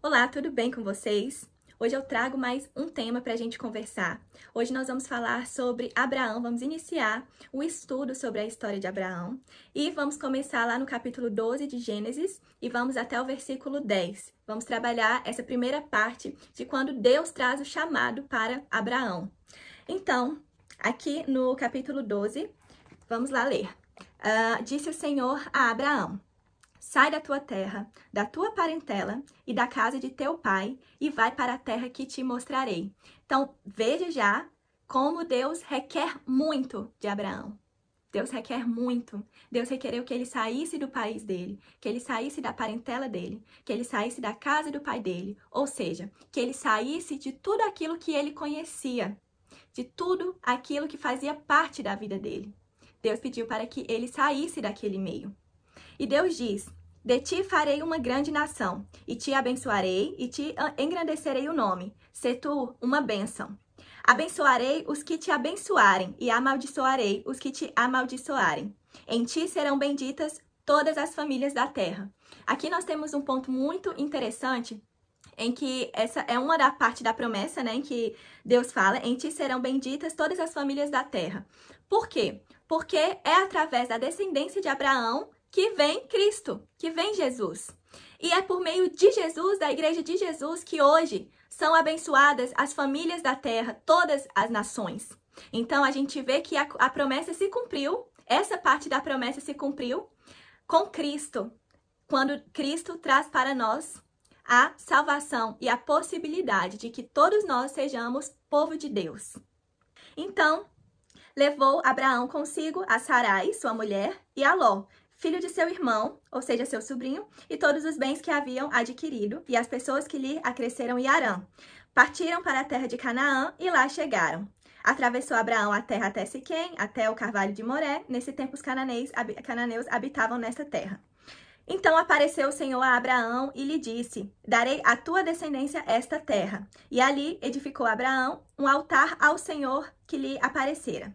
Olá, tudo bem com vocês? Hoje eu trago mais um tema para a gente conversar. Hoje nós vamos falar sobre Abraão, vamos iniciar o estudo sobre a história de Abraão e vamos começar lá no capítulo 12 de Gênesis e vamos até o versículo 10. Vamos trabalhar essa primeira parte de quando Deus traz o chamado para Abraão. Então, aqui no capítulo 12, vamos lá ler. Disse o Senhor a Abraão: sai da tua terra, da tua parentela e da casa de teu pai e vai para a terra que te mostrarei. Então, veja já como Deus requer muito de Abraão. Deus requer muito. Deus requereu que ele saísse do país dele, que ele saísse da parentela dele, que ele saísse da casa do pai dele. Ou seja, que ele saísse de tudo aquilo que ele conhecia, de tudo aquilo que fazia parte da vida dele. Deus pediu para que ele saísse daquele meio. E Deus diz: de ti farei uma grande nação, e te abençoarei, e te engrandecerei o nome. Sê tu uma bênção. Abençoarei os que te abençoarem, e amaldiçoarei os que te amaldiçoarem. Em ti serão benditas todas as famílias da terra. Aqui nós temos um ponto muito interessante, em que essa é uma da parte da promessa, né, em que Deus fala: em ti serão benditas todas as famílias da terra. Por quê? Porque é através da descendência de Abraão que vem Cristo, que vem Jesus. E é por meio de Jesus, da igreja de Jesus, que hoje são abençoadas as famílias da terra, todas as nações. Então a gente vê que a promessa se cumpriu, essa parte da promessa se cumpriu com Cristo, quando Cristo traz para nós a salvação e a possibilidade de que todos nós sejamos povo de Deus. Então, levou Abraão consigo a Sarai, sua mulher, e a Ló, filho de seu irmão, ou seja, seu sobrinho, e todos os bens que haviam adquirido, e as pessoas que lhe acresceram em Harã. Partiram para a terra de Canaã e lá chegaram. Atravessou Abraão a terra até Siquém, até o carvalho de Moré. Nesse tempo os cananeus habitavam nessa terra. Então apareceu o Senhor a Abraão e lhe disse: darei à tua descendência esta terra. E ali edificou Abraão um altar ao Senhor que lhe aparecera.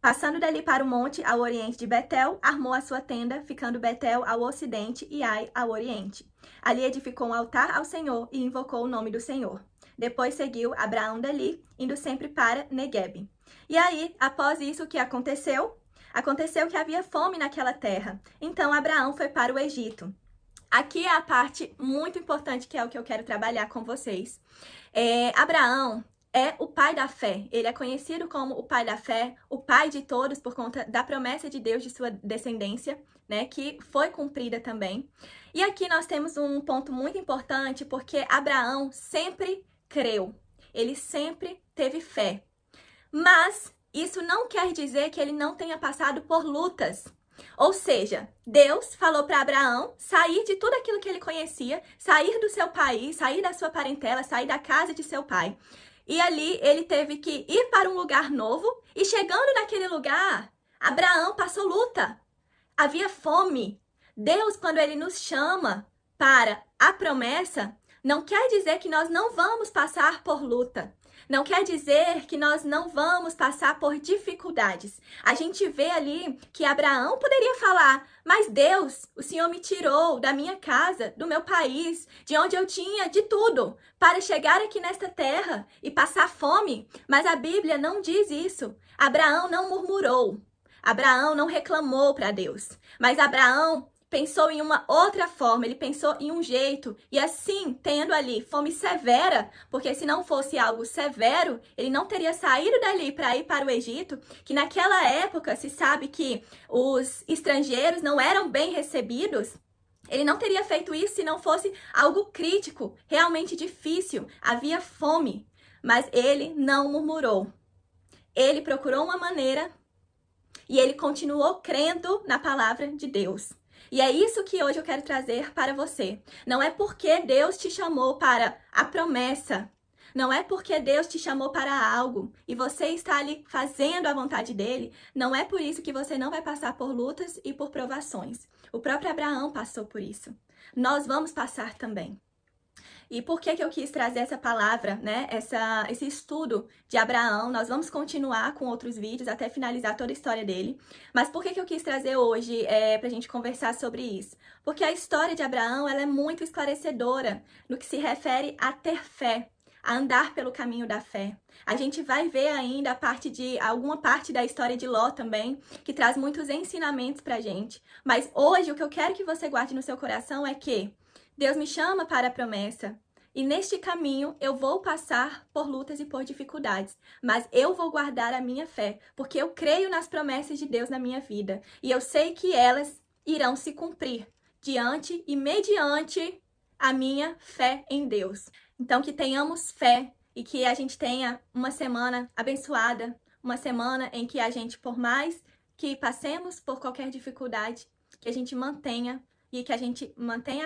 Passando dali para o monte ao oriente de Betel, armou a sua tenda, ficando Betel ao ocidente e Ai ao oriente. Ali edificou um altar ao Senhor e invocou o nome do Senhor. Depois seguiu Abraão dali, indo sempre para Neguebe. E aí, após isso, o que aconteceu? Aconteceu que havia fome naquela terra. Então Abraão foi para o Egito. Aqui é a parte muito importante, que é o que eu quero trabalhar com vocês. Abraão é o pai da fé. Ele é conhecido como o pai da fé, o pai de todos, por conta da promessa de Deus de sua descendência, né, que foi cumprida também. E aqui nós temos um ponto muito importante, porque Abraão sempre creu. Ele sempre teve fé. Mas isso não quer dizer que ele não tenha passado por lutas. Ou seja, Deus falou para Abraão sair de tudo aquilo que ele conhecia, sair do seu país, sair da sua parentela, sair da casa de seu pai. E ali ele teve que ir para um lugar novo, e chegando naquele lugar, Abraão passou luta. Havia fome. Deus, quando ele nos chama para a promessa, não quer dizer que nós não vamos passar por luta. Não quer dizer que nós não vamos passar por dificuldades. A gente vê ali que Abraão poderia falar: mas Deus, o Senhor me tirou da minha casa, do meu país, de onde eu tinha de tudo, para chegar aqui nesta terra e passar fome. Mas a Bíblia não diz isso. Abraão não murmurou. Abraão não reclamou para Deus. Mas Abraão pensou em uma outra forma, ele pensou em um jeito, e assim, tendo ali fome severa, porque se não fosse algo severo, ele não teria saído dali para ir para o Egito, que naquela época se sabe que os estrangeiros não eram bem recebidos. Ele não teria feito isso se não fosse algo crítico, realmente difícil, havia fome, mas ele não murmurou. Ele procurou uma maneira e ele continuou crendo na palavra de Deus. E é isso que hoje eu quero trazer para você. Não é porque Deus te chamou para a promessa, não é porque Deus te chamou para algo e você está ali fazendo a vontade dele, não é por isso que você não vai passar por lutas e por provações. O próprio Abraão passou por isso. Nós vamos passar também. E por que eu quis trazer essa palavra, né? Esse estudo de Abraão? Nós vamos continuar com outros vídeos até finalizar toda a história dele. Mas por que eu quis trazer hoje pra gente conversar sobre isso? Porque a história de Abraão, ela é muito esclarecedora no que se refere a ter fé, a andar pelo caminho da fé. A gente vai ver ainda alguma parte da história de Ló também, que traz muitos ensinamentos pra gente. Mas hoje o que eu quero que você guarde no seu coração é que Deus me chama para a promessa. E neste caminho eu vou passar por lutas e por dificuldades, mas eu vou guardar a minha fé, porque eu creio nas promessas de Deus na minha vida. E eu sei que elas irão se cumprir diante e mediante a minha fé em Deus. Então que tenhamos fé e que a gente tenha uma semana abençoada, uma semana em que a gente, por mais que passemos por qualquer dificuldade, que a gente mantenha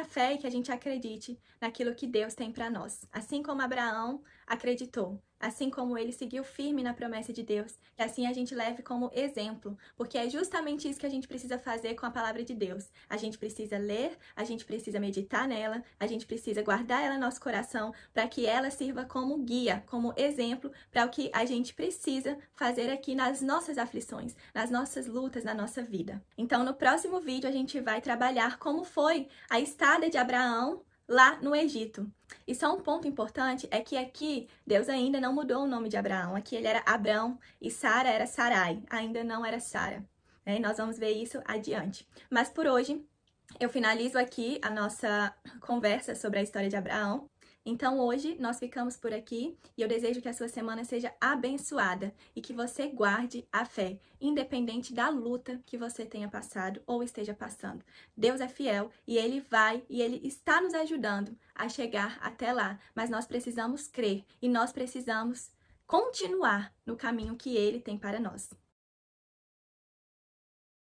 a fé e que a gente acredite naquilo que Deus tem para nós. Assim como Abraão acreditou, assim como ele seguiu firme na promessa de Deus, e assim a gente leve como exemplo, porque é justamente isso que a gente precisa fazer com a palavra de Deus. A gente precisa ler, a gente precisa meditar nela, a gente precisa guardar ela no nosso coração para que ela sirva como guia, como exemplo para o que a gente precisa fazer aqui nas nossas aflições, nas nossas lutas, na nossa vida. Então, no próximo vídeo a gente vai trabalhar como foi a estada de Abraão lá no Egito. E só um ponto importante é que aqui Deus ainda não mudou o nome de Abraão. Aqui ele era Abrão e Sara era Sarai, ainda não era Sara. E nós vamos ver isso adiante. Mas por hoje eu finalizo aqui a nossa conversa sobre a história de Abraão. Então hoje nós ficamos por aqui e eu desejo que a sua semana seja abençoada e que você guarde a fé, independente da luta que você tenha passado ou esteja passando. Deus é fiel e Ele está nos ajudando a chegar até lá, mas nós precisamos crer e nós precisamos continuar no caminho que Ele tem para nós.